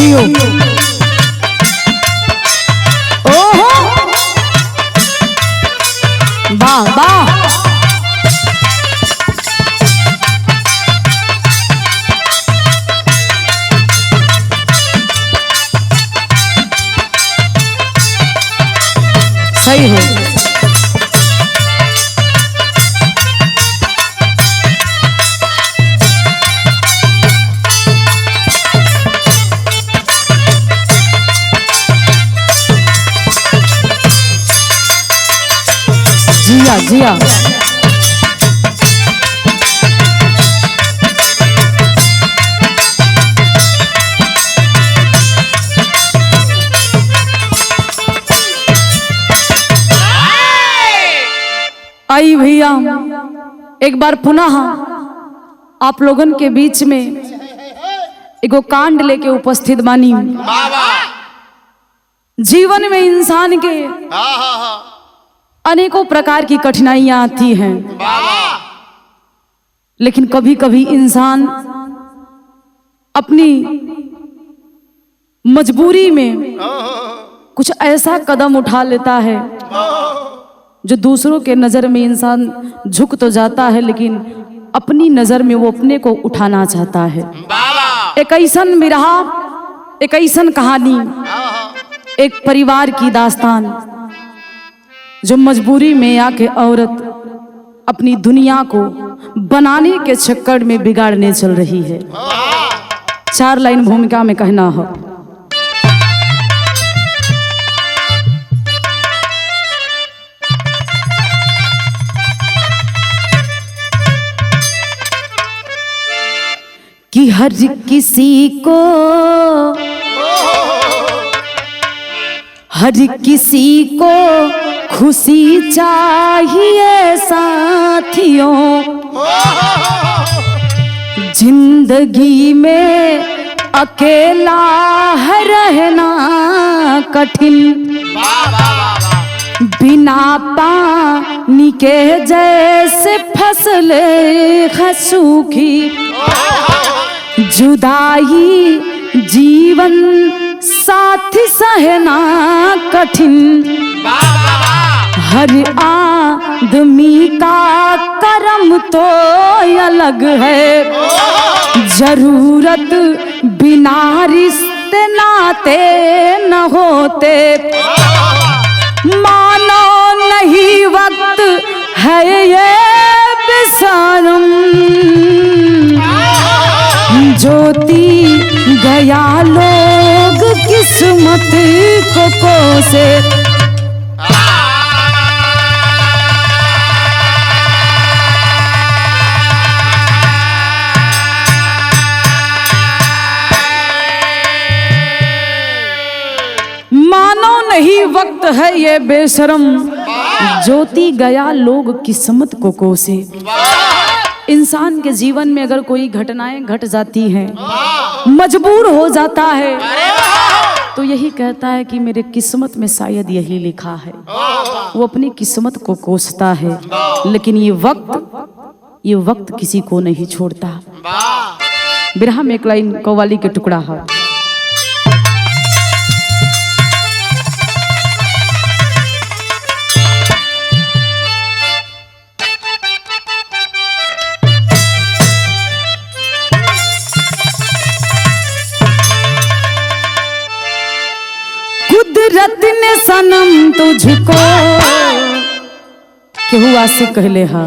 जियो। ओहो वाह वाह। सही है। जिया जिया। आई भैया एक बार पुनः आप लोगन के बीच में एगो कांड लेके उपस्थित बानी। जीवन में इंसान के अनेकों प्रकार की कठिनाइयां आती हैं, लेकिन कभी कभी इंसान अपनी मजबूरी में कुछ ऐसा कदम उठा लेता है जो दूसरों के नजर में इंसान झुक तो जाता है, लेकिन अपनी नजर में वो अपने को उठाना चाहता है। एक ऐसन बिरहा, एक ऐसन कहानी, एक परिवार की दास्तान जो मजबूरी में आके औरत अपनी दुनिया को बनाने के चक्कर में बिगाड़ने चल रही है। 4 लाइन भूमिका में कहना हो। कि हर किसी को खुशी चाहिए साथियों, जिंदगी में अकेला है रहना कठिन, बिना पानी के जैसे फसल है सूखी, जुदाई जीवन साथी सहना कठिन, हर आदमी का कर्म तो अलग है, जरूरत बिना रिश्ते नाते न होते, मानो नहीं वक्त है ये बेशरम, ज्योति गया लोग किस्मत को कोसे। मानो नहीं वक्त है ये बेशरम, ज्योति गया लोग किस्मत को कोसे। इंसान के जीवन में अगर कोई घटनाएं घट जाती हैं, मजबूर हो जाता है, तो यही कहता है कि मेरे किस्मत में शायद यही लिखा है। वो अपनी किस्मत को कोसता है, लेकिन ये वक्त किसी को नहीं छोड़ता। बिरहा में एक लाइन कव्वाली के टुकड़ा है। कुदरत ने सनम तुझको, केहू आशिक कहले हा,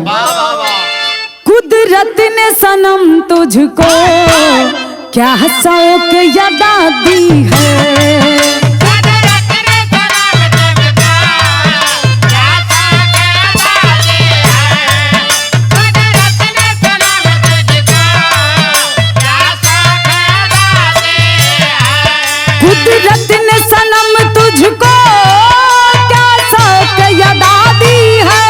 कुदरत ने सनम तुझको क्या शौक अदा दी है, कुदरत ने सनम तुझको क्या शौक अदा दी है,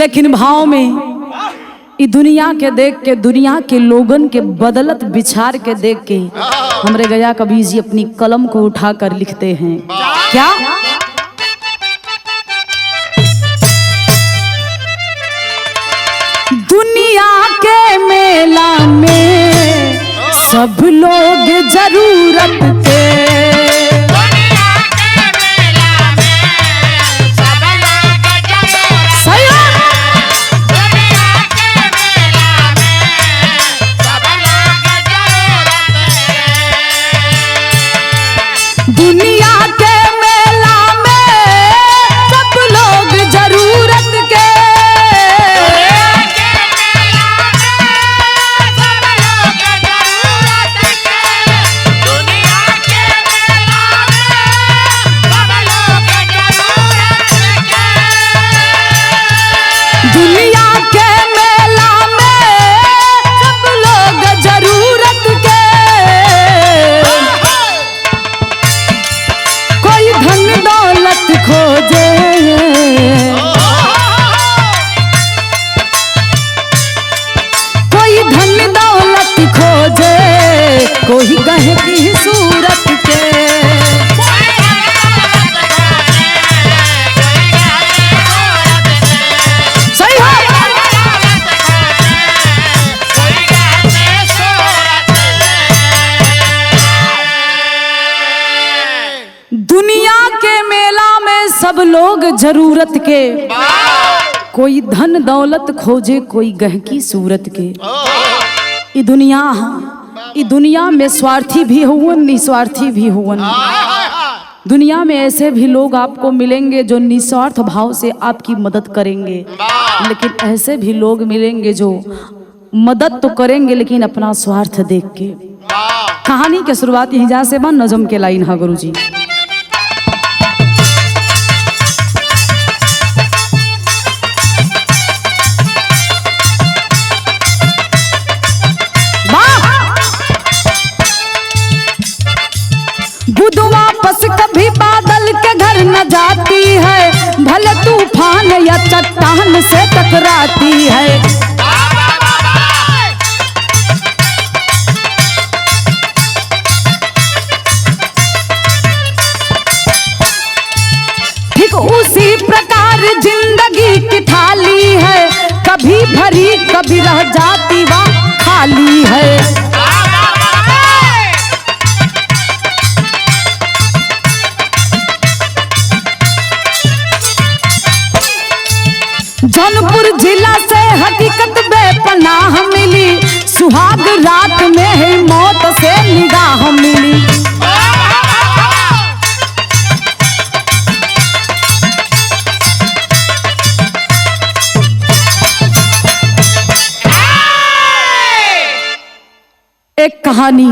लेकिन भाव में ई दुनिया के देख के, दुनिया के लोगन के बदलत विचार के देख के हमरे गया कबीर जी अपनी कलम को उठाकर लिखते हैं क्या? दुनिया के मेला में सब लोग जरूरत के, दुनिया के मेला में सब लोग जरूरत के, दुनिया के मेला में सब लोग जरूरत के, कोई धन दौलत खोजे, कोई धन दौलत खोजे, कोई गहकी सूरत के, सही है। दुनिया के मेला में सब लोग जरूरत के, कोई धन दौलत खोजे, कोई गहकी सूरत के। ई दुनिया, ई दुनिया में स्वार्थी भी हुवन, निस्वार्थी भी हुवन। दुनिया में ऐसे भी लोग आपको मिलेंगे जो निस्वार्थ भाव से आपकी मदद करेंगे, लेकिन ऐसे भी लोग मिलेंगे जो मदद तो करेंगे लेकिन अपना स्वार्थ देख के। कहानी के शुरुआत यहीं जहाँ से बा, नजम के लाइन है गुरुजी। बुध वापस कभी बादल के घर न जाती है, भले तूफान या चट्टान से टकराती है। ठीक उसी प्रकार जिंदगी की थाली है, कभी भरी कभी रह जाती वा खाली है। जौनपुर जिला से हकीकत बेपनाह मिली, सुहाग रात में ही मौत से निगाह मिली। एक कहानी,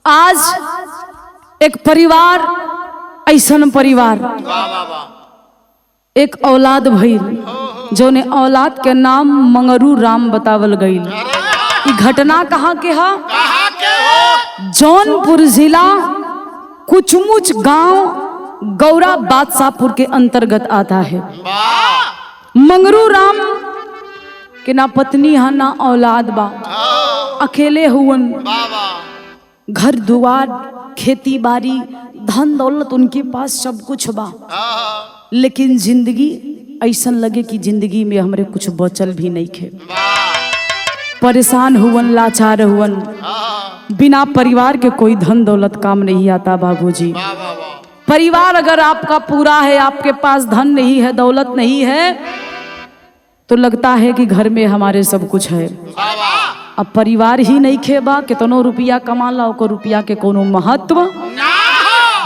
आज एक परिवार, ऐसन परिवार, एक औलाद भइल जोने औलाद के नाम मंगरू राम बतावल गईल। ई घटना कहाँ के है? जौनपुर जिला कुचमुच गांव गौरा बादशाहपुर के अंतर्गत आता है। मंगरू राम के ना पत्नी है ना औलाद बा, अकेले हुवन। घर दुआर, खेती बाड़ी, धन दौलत उनके पास सब कुछ बा, लेकिन जिंदगी ऐसा लगे कि जिंदगी में हमरे कुछ बचल भी नहीं खे। परेशान हुवन, लाचार हुवन। बिना परिवार के कोई धन दौलत काम नहीं आता बाबूजी। परिवार अगर आपका पूरा है, आपके पास धन नहीं है, दौलत नहीं है, तो लगता है कि घर में हमारे सब कुछ है। अब परिवार ही नहीं खेबा, कितनो रुपया कमा ला, ओको रुपया के कोनो महत्व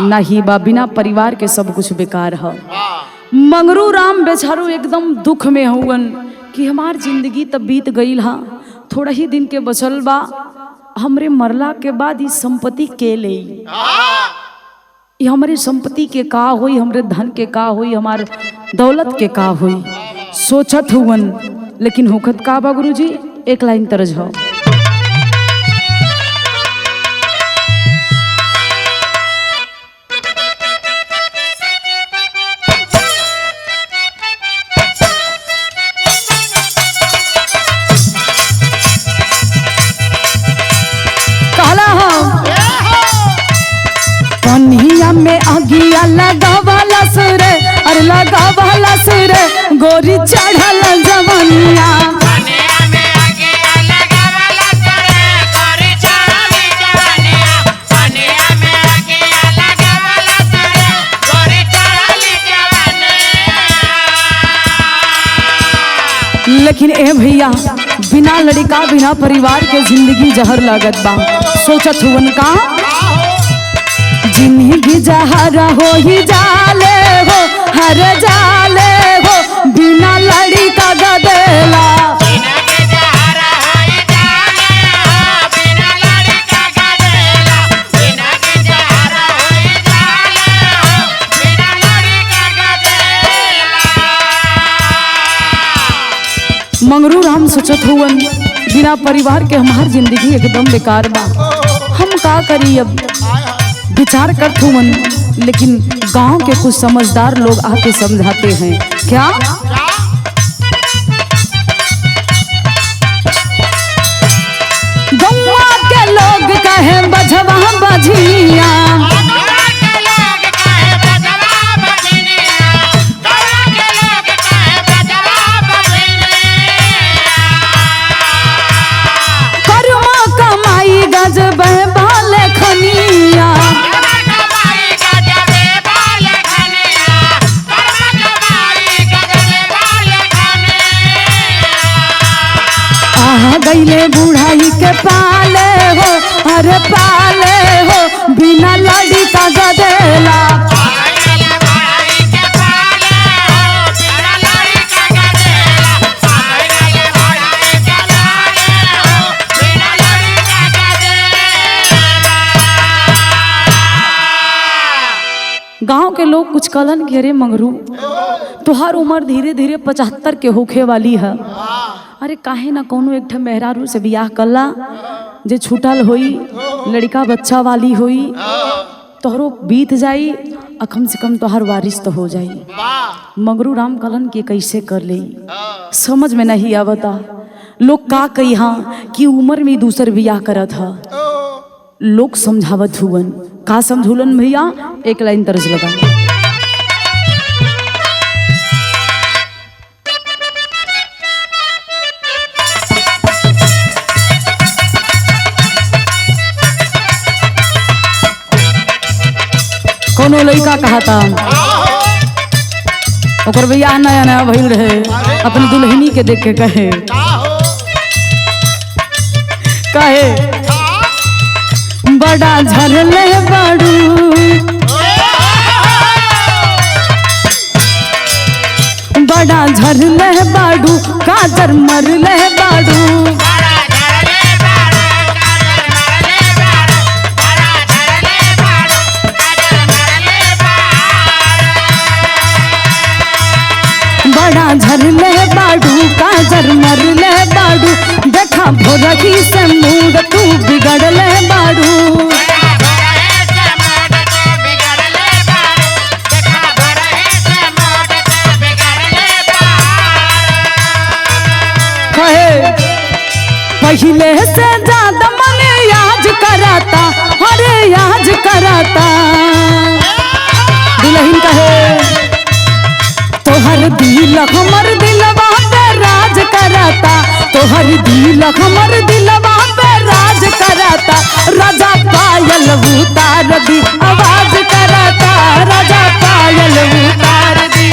नहीं बा। बिना परिवार के सब कुछ बेकार है। मंगरू राम बेचारू एकदम दुख में हुवन कि हमार जिंदगी तब बीत गई हा, थोड़ा ही दिन के बचल बा, हमरे मरला के बाद इस संपत्ति के ले, ये हमारे संपत्ति के का हुई, हमरे धन के का हुई, हमार दौलत के का हुई, सोचत हुवन। लेकिन होखत का बा गुरुजी, एक लाइन तरज हो। बिना लड़का बिना परिवार के जिंदगी जहर लागत बा। सोचत हुवन का जिंदगी जहर हो ही जाले हो, हर जाले हो, बिना लड़का गदेला। मंगरू राम सोचत हुवन बिना परिवार के हमार जिंदगी एकदम बेकार बा, हम का करी अब। विचार करत हुवन, लेकिन गांव के कुछ समझदार लोग आके समझाते हैं। क्या गौवा के लोग कहे बझवा बझिया, गईले बुढ़ाई के पाले हो, अरे पाले हो, बिना लड़का गदेला। गांव के लोग कुछ कलन के रे मंगरू तुहार उम्र धीरे धीरे 75 के होखे वाली है, अरे काहे ना कोनो एक ठे मेहरारू से बियाह कला जे छूटल होई, लड़का बच्चा वाली होई, तोहरो बीत जाई, कम से कम तोहर वारिस तो हो जाई। मंगरू राम कलन के कैसे कर ले समझ में नहीं आवता। लोग का कही हाँ कि उम्र में दूसर बियाह करत हा, लोग समझावत हुवन का समझुलन भैया। एक लाइन तर्ज लगा कोनो लड़का कहा था ओकर भैया नया नया भइल रहे, अपनी दुल्हनी के देख के कहे बड़ा झरले बाड़ू, बड़ा झरले बाड़ू, काजर मरले बाड़ू। बड़ा झरले बाड़ू, काजर मरले बाड़ू, देखा भोरही से मूड तू बिगड़ले बाड़ू। पहले से ज्यादा मन याद कराता, अरे याद कराता। दुल्हन कहे तोहर दिल हमर दिलवा पे राज कराता, तोहर दिल हमर दिलवा पे राज कराता। राजा पायल उतार दी आवाज कराता, राजा पायल उतार दी।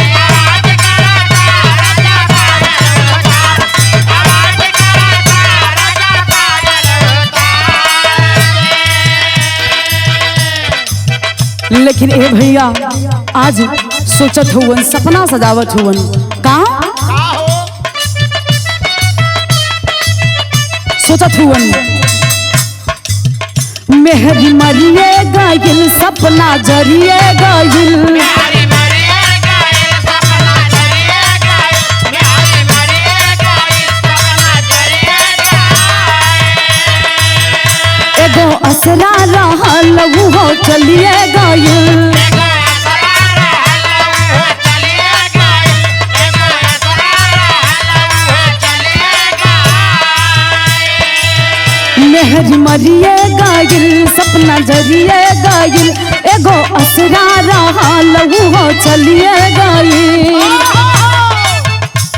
लेकिन ए भैया आज सोचत हुवन, सपना सजावत हुवन का सोचत हुवन मेहरी मरिए गाइल सपना जरिए गाइल। एगो असरा रहल वो चलिए गाइल। मेहरी मरिए गाइल सपना जरिए गाइल, एगो असरा रहल वो चलिए गाइल।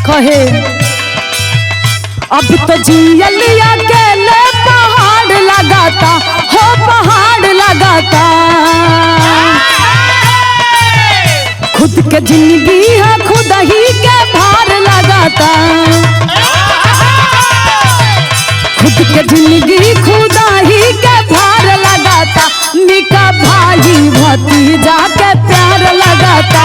कहे अब तो जियलिया के ले पहाड़ लगाता हो, पहाड़ लगाता। खुद के जिंदगी है खुद ही के भार लगाता। खुद के जिंदगी खुदा ही के भार लगाता, निका भाई भतीजा के प्यार लगाता।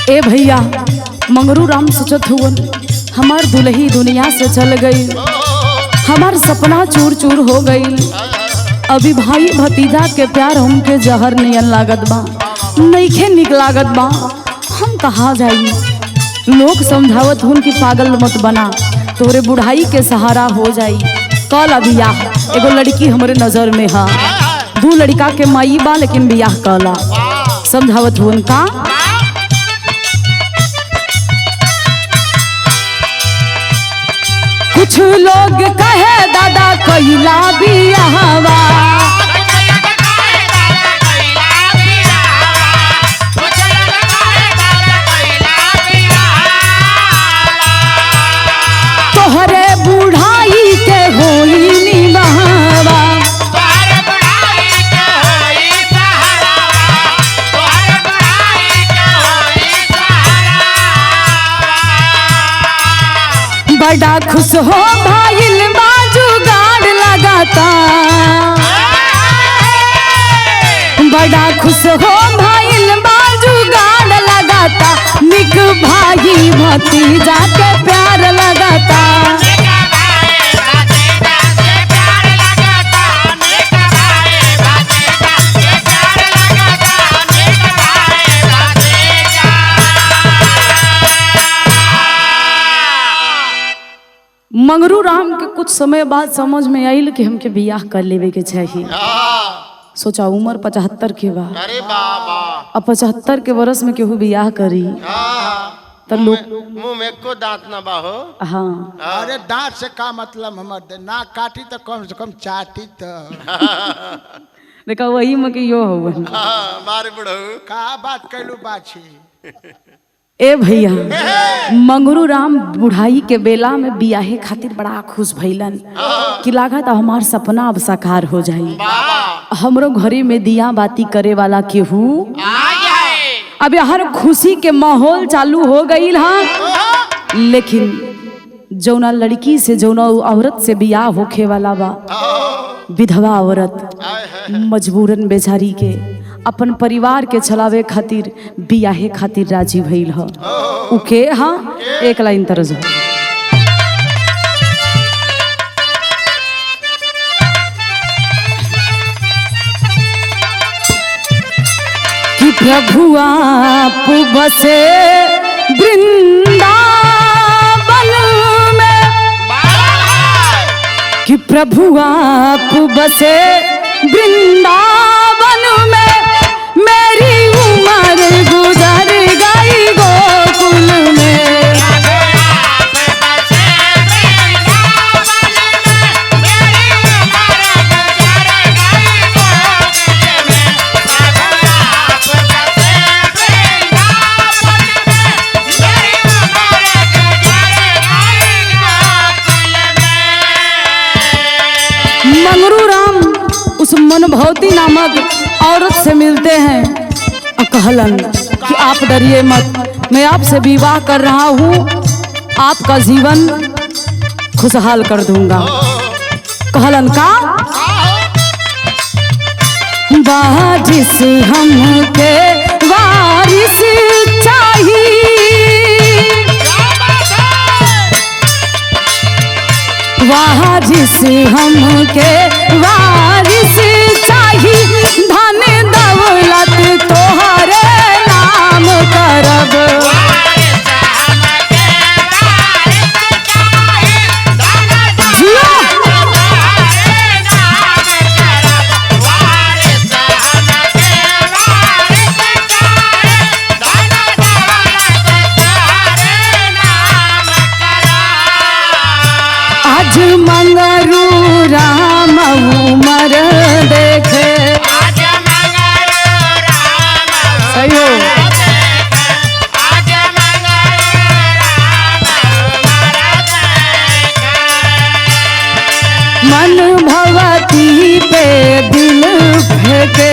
ए भैया मंगरू राम सोचत हुवन हमार दुल्ही दुनिया से चल गई, हमार सपना चूर चूर हो गई। अभी भाई भतीजा के प्यार हमके जहर नियन लागत बा, नईखे निक लागत बा, हम कहाँ जाई। लोग समझावत हुन कि पागल मत बना, तोरे बुढ़ाई के सहारा हो जाई। कल बियाह एगो लड़की हमरे नजर में है, 2 लड़का के माई बा लेकिन बियाह कला। समझावत हुन का कुछ लोग कहे दादा कैला बियाहवा, तोहरे बुढ़ाई के होई निभावा। बड़ा खुश हो भाईल बाजू गाड़ लगाता, बड़ा खुश हो भाईल बाजू गाड़ लगाता, निक भाई भतीजा के प्यार लगाता। मंगरू राम के कुछ समय बाद समझ में आइल कि हमके बियाह कर लेवे के चाहिए। सोचा उम्र 75 के बा, अरे बाबा अब 75 के बरस में केहू बियाह करी तो लोग मुंह में को दांत ना बाहो। हाँ अरे दांत से का मतलब, हमर नाक काटी तो कम से कम चाटी तो देखा वही में कि यो हो मारे बुढ़ऊ का बात कैलू बाछी। ए भैया मंगरू राम बुढ़ाई के बेला में बियाहे खातिर बड़ा खुश भइलन कि लागत हमार सपना अब साकार हो जाई। हमरो घरे में दिया बाती करे वाला केहू अब हर खुशी के माहौल चालू हो गई हाँ। लेकिन जौना लड़की से जौना औरत से बियाह होखे वाला बा, विधवा औरत मजबूरन बेचारी के अपन परिवार के चलावे खातिर बियाहे खातिर राजी भइल ह। उके हाँ एक लाइन तरज हो कि प्रभु आप बसे वृंदावन में, कि प्रभु आप बसे वृंदावन में, मेरी उम्र गुजर गई गोकुल में। मंगरू राम उस मनभवती नामक औरत से मिलते हैं और कहलन कि आप डरिए मत, मैं आपसे विवाह कर रहा हूँ, आपका जीवन खुशहाल कर दूंगा। कहलन का वारिस हमके वारिस चाहिए, वारिस हमके वारिस चाहिए, धन दौलत तोहरे नाम करब। आज मंगरू राम उमर भगवती पे दिल फेंके।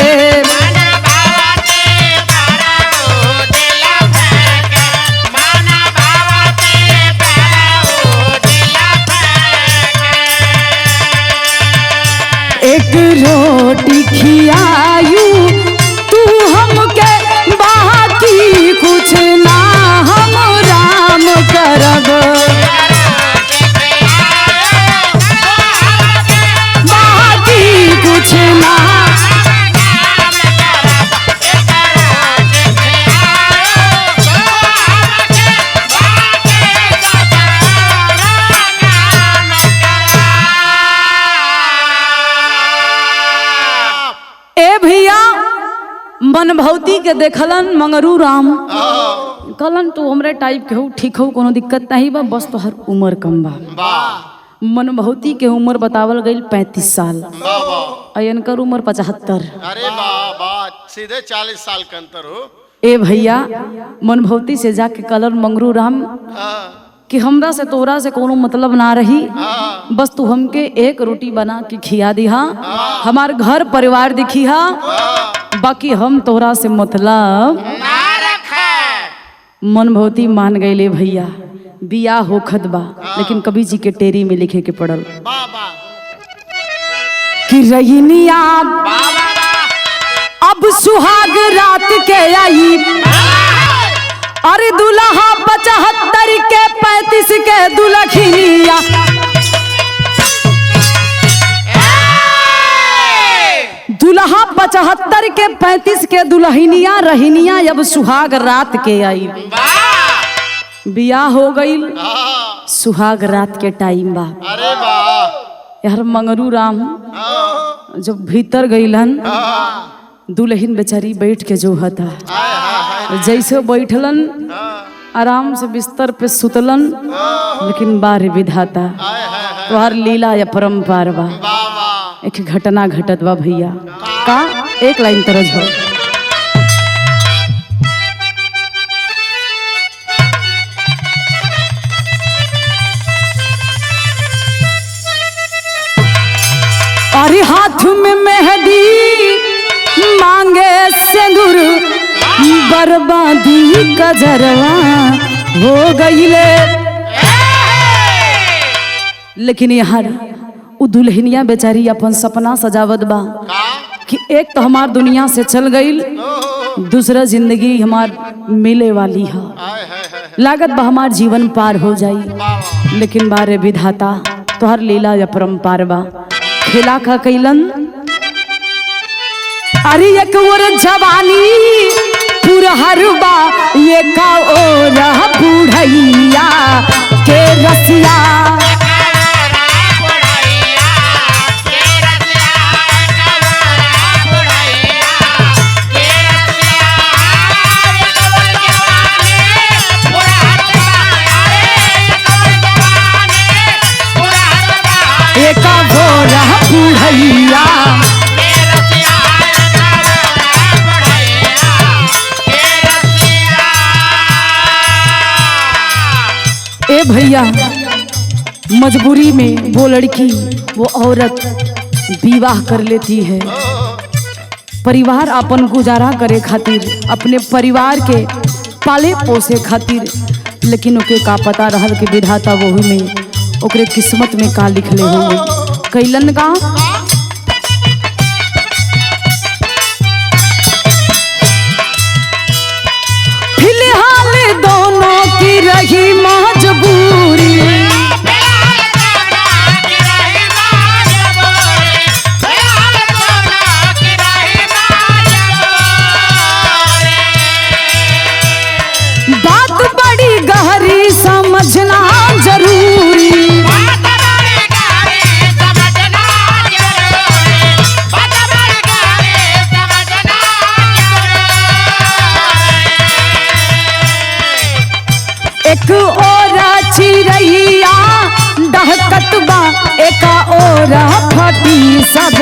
एक रोटी खियायू तू हमके, बाकी कुछ ना हम राम करब। बाकी कुछ ना। ए भैया मन भौती के देखलन मंगरू राम, कहलन तू हमरे टाइप के हो, ठीक हो, कोनो दिक्कत नहीं बा, बस तोहर उम्र कम बा। वाह मन भौती के उम्र बतावल गई 35 साल, वाह वाह। अयनकर उम्र 75। अरे वाह वाह, सीधे 40 साल का अंतर हो। ए भैया मन भौती से जाके कलन मंगरू राम हाँ, कि हमरा से तोरा से कोनो मतलब ना रही, हाँ, बस तू हमके एक रोटी बना के खिया दिहा, हमार घर परिवार दिखिहा, बाकी हम तोरा से मतलब ना रखे। मन भौती मान गईले भैया। बिया होखत बा, लेकिन कवि जी के टेरी में लिखे के पड़ल वाह वाह कि रहीनिया वाह वाह। अब सुहाग रात के आई, अरे दुल्हा 75 के 35 के दुल्हनिया। दुल्हा 75 के 35 के दुल्हनिया रहीनिया अब सुहाग रात के आई। बियाह हो गईल, हाँ, सुहाग रात के टाइम बा। अरे वाह। यार मंगरू राम हाँ, जब भीतर गईलन, हाँ, दुल्हन बेचारी बैठ के जो हता, हाय हाय हाय। जैसे बैठलन हाँ, आराम से बिस्तर पे सुतलन, लेकिन बार विधाता हाय हाय हाय। तोहार लीला या परम्पार बा। वाह वाह। एक घटना घटत बा भैया का, एक लाइन तरज हो। अरे हाथ में मेहंदी मांगे सिंदूर, बर्बादी का जरवा हो गईले। लेकिन यार उ दुल्हनिया बेचारी अपन सपना सजावत बा कि एक तो हमार दुनिया से चल गईल, दूसरा जिंदगी हमार मिले वाली है, हाय हाय हाय। लागत बा हमार जीवन पार हो जाई। वाह वाह। लेकिन बारे विधाता तोहर लीला या परम्पार बा। खेला का कैलन, अरे एक और जवानी पुरहरबा, ये का और बुढ़ैया के रसिया। एका भोरा बुढ़ैया। ए भैया मजबूरी में वो लड़की वो औरत विवाह कर लेती है, परिवार अपन गुजारा करे खातिर, अपने परिवार के पाले पोसे खातिर। लेकिन ओके का पता रहल कि विधाता वही में ओकरे किस्मत में का लिखले होंगे। कैलन का फिलहाल दोनों की रही मजबूरी, बात बड़ी गहरी समझना जरूरी। एक और चिड़ैया डहकत बा, एक और फटी सब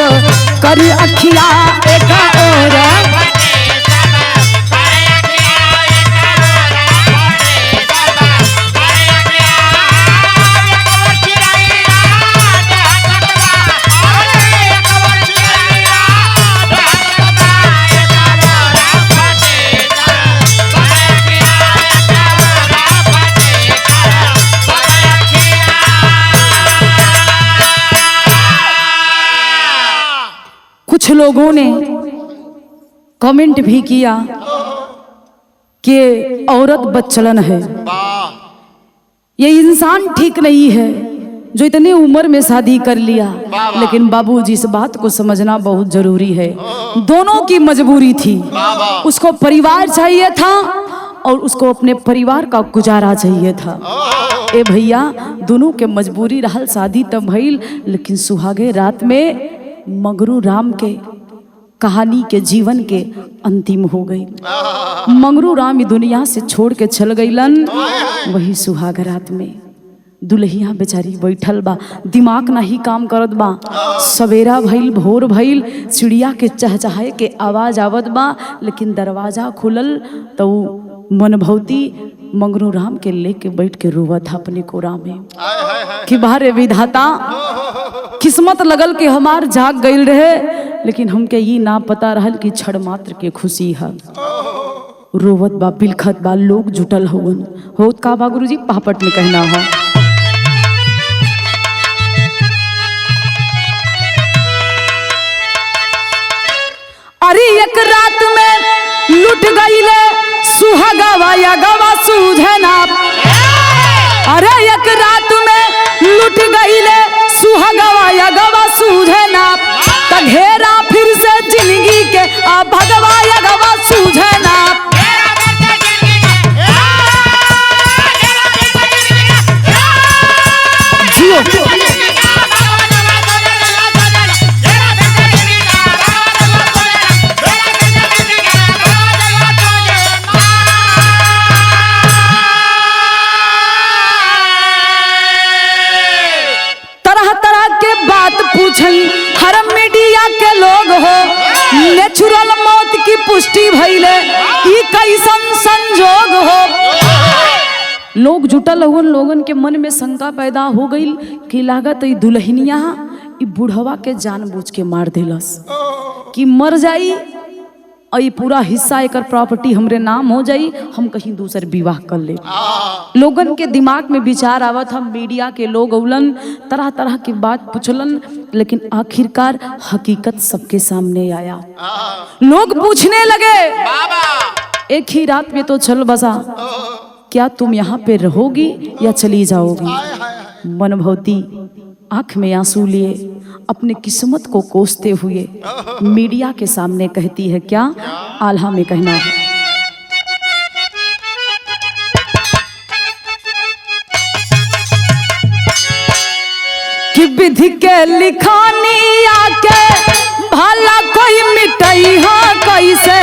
कर अखिया, एक और कुछ लोगों ने कमेंट भी किया कि औरत बच्चलन है, वाह ये इंसान ठीक नहीं है जो इतनी उम्र में शादी कर लिया। लेकिन बाबूजी इस बात को समझना बहुत जरूरी है, दोनों की मजबूरी थी। उसको परिवार चाहिए था और उसको अपने परिवार का गुजारा चाहिए था। ए भैया, दोनों के मजबूरी रहल, शादी तब भइल, लेकिन सुहागे रात में मंगरू राम के कहानी के जीवन के अंतिम हो गई। मंगरू राम दुनिया से छोड़ के चल गईलन। वही सुहाग रात में दुल्हिया बेचारी बैठल बा, दिमाग नहीं काम करत बा। सवेरा भइल, भोर भइल, चिड़िया के चहचहाए के आवाज आवत बा, लेकिन दरवाजा खुलल तो मनभवती मंगरू राम के लेके बैठ के रोवत था अपने कोरा में कि बाहरे विधाता, किस्मत लगल के हमार जाग गईल रहे, लेकिन हमके ये ना पता रहल कि क्षण मात्र के खुशी है। रोवत बा, बिलखत बा, लोग जुटल होवन। होत का बा गुरुजी, पापट में कहना हो। अरे एक रात में लुट गईले सुहागवा या गवा सूझे ना। अरे एक रात में लुट गईले सुहागवा या गवा सूझे ना। त घेरा फिर से जिंदगी के आ भगवा या गवा सूझे ना। जियो हर मीडिया के लोग हो, नेचुरल मौत की पुष्टि भइले, ई कैसन संजोग हो। लोग जुटल हुन, लोगन के मन में शंका पैदा हो गई कि लागत ई दुल्हनिया ई बुढ़वा के जानबूझ के मार देलस कि मर जाई और ये पूरा हिस्सा एकर प्रॉपर्टी हमरे नाम हो जाई, हम कहीं दूसर विवाह कर ले। लोगन के दिमाग में विचार आवत, हम मीडिया के लोग औलन, तरह तरह की बात पूछलन, लेकिन आखिरकार हकीकत सबके सामने आया। लोग पूछने लगे, एक ही रात में तो चल बसा, क्या तुम यहाँ पे रहोगी या चली जाओगी? मनभवती आंख में आंसू लिए अपने किस्मत को कोसते हुए मीडिया के सामने कहती है, क्या आल्हा में कहना है। कि विधि के लिखानी आके भला कोई मिटई हा कैसे।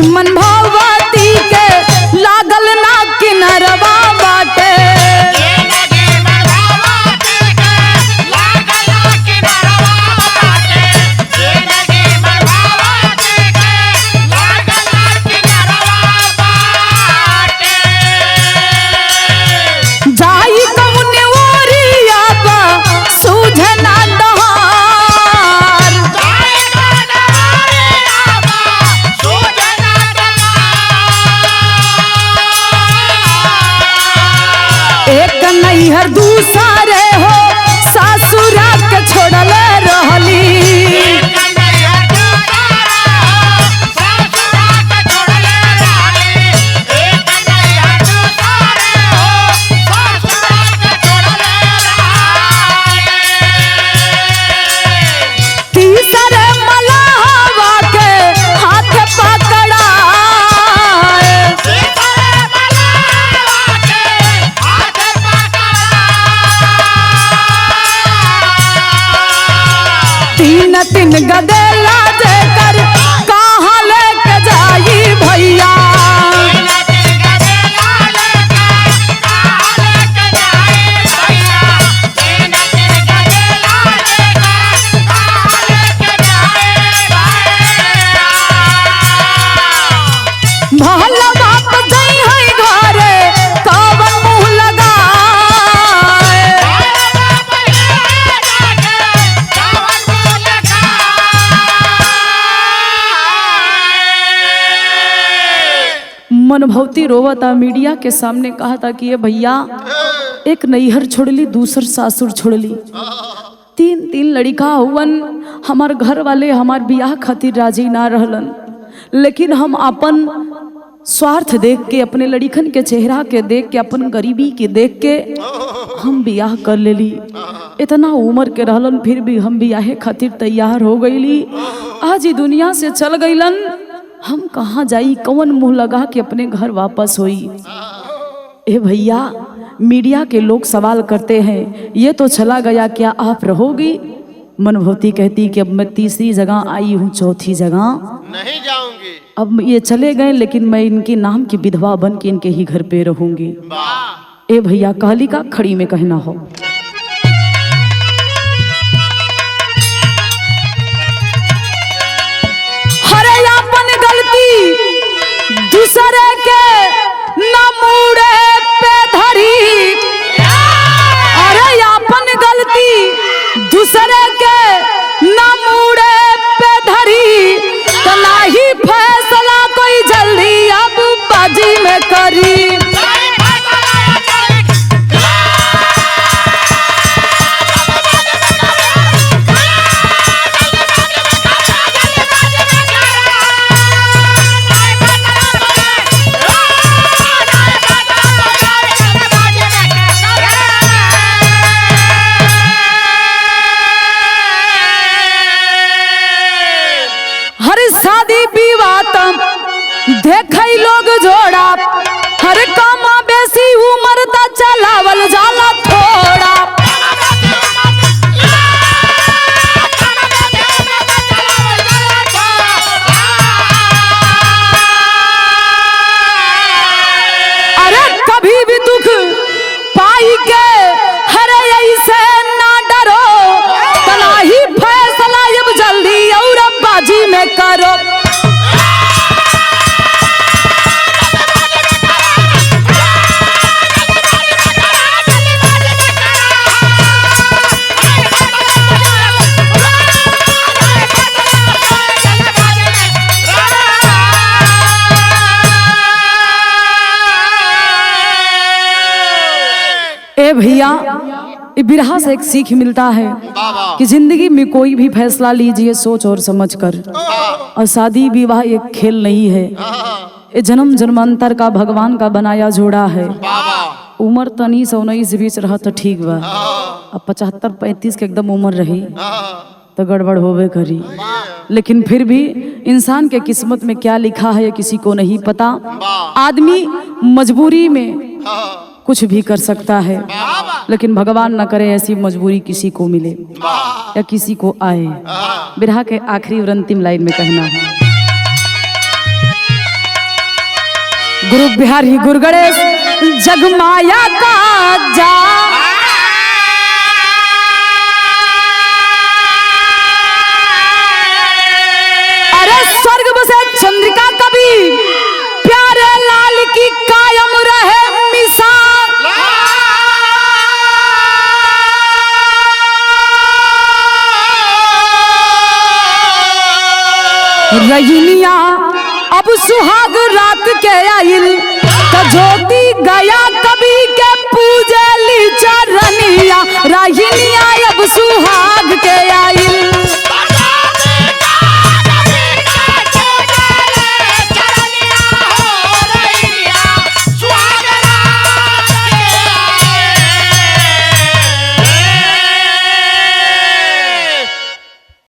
मन भगवती के लागल ना किनरवा बाटे। जाई कौने ओरिया बा सूझे ना हर दूसरे हो सासुरा के छोड़ल रहली। तीसरे मलाहवा के हाथ पकड़ा। तीन गदेला देकर कहाँ लेके जाई भैया। मनभवती रोवता मीडिया के सामने कहा था कि ये भैया एक नैहर छोड़ली, दूसर सासुर छोड़ली, 3 लड़का हुवन। हमार घर वाले हमार बियाह खातिर राजी ना रहलन, लेकिन हम अपन स्वार्थ देख के, अपने लड़िकन के चेहरा के देख के, अपन गरीबी के देख के हम बियाह कर लेली। इतना उम्र के रहलन फिर भी हम बियाहे खातिर तैयार हो गईली। आज ही दुनिया से चल गईलन, हम कहाँ जाई, कौन मुंह लगा के अपने घर वापस होई। ए भैया, मीडिया के लोग सवाल करते हैं ये तो चला गया, क्या आप रहोगी? मनभवती कहती कि अब मैं तीसरी जगह आई हूँ, चौथी जगह नहीं जाऊंगी। अब ये चले गए, लेकिन मैं इनके नाम की विधवा बन के इनके ही घर पे रहूंगी। ए भैया, कहली का खड़ी में कहना हो। हरे अपन गलती दूसरे के न मुड़े पे धरी, अरे अपन गलती दूसरे के न मुड़े पे धरी, तो नाही फैसला कोई जल्दी अब बाजी में करी। शादी विवाह तम देखई लोग जोड़ा, हर कमा बेसी उम्र ता चलावल जाला थोड़ा। अरे कभी भी दुख पाई के हरे ऐसे ना डरो, तना ही फैसला अब जल्दी और बाजी में करो। ए भैया, बिरहा से एक सीख मिलता है कि जिंदगी में कोई भी फैसला लीजिए सोच और समझ कर, और शादी विवाह एक खेल नहीं है, ये जन्म जन्मांतर का भगवान का बनाया जोड़ा है। उम्र तो 19-19 रहा तो ठीक बा, अब 75-35 के एकदम उम्र रही तो गड़बड़ होवे करी। लेकिन फिर भी इंसान के किस्मत में क्या लिखा है किसी को नहीं पता। आदमी मजबूरी में कुछ भी कर सकता है, लेकिन भगवान न करे ऐसी मजबूरी किसी को मिले या किसी को आए। बिरहा के आखिरी और अंतिम लाइन में कहना है, गुरु बिहारी गुरु गणेश जगमाया का जा, अरे स्वर्ग बसे चंद्रिका कभी प्यारे लाल की कायम रहे मिसाल। रजनिया अब सुहाग रात के आइल, तो ज्योति गया कभी के पूजली चरनिया, रजनिया अब सुहाग के आइल।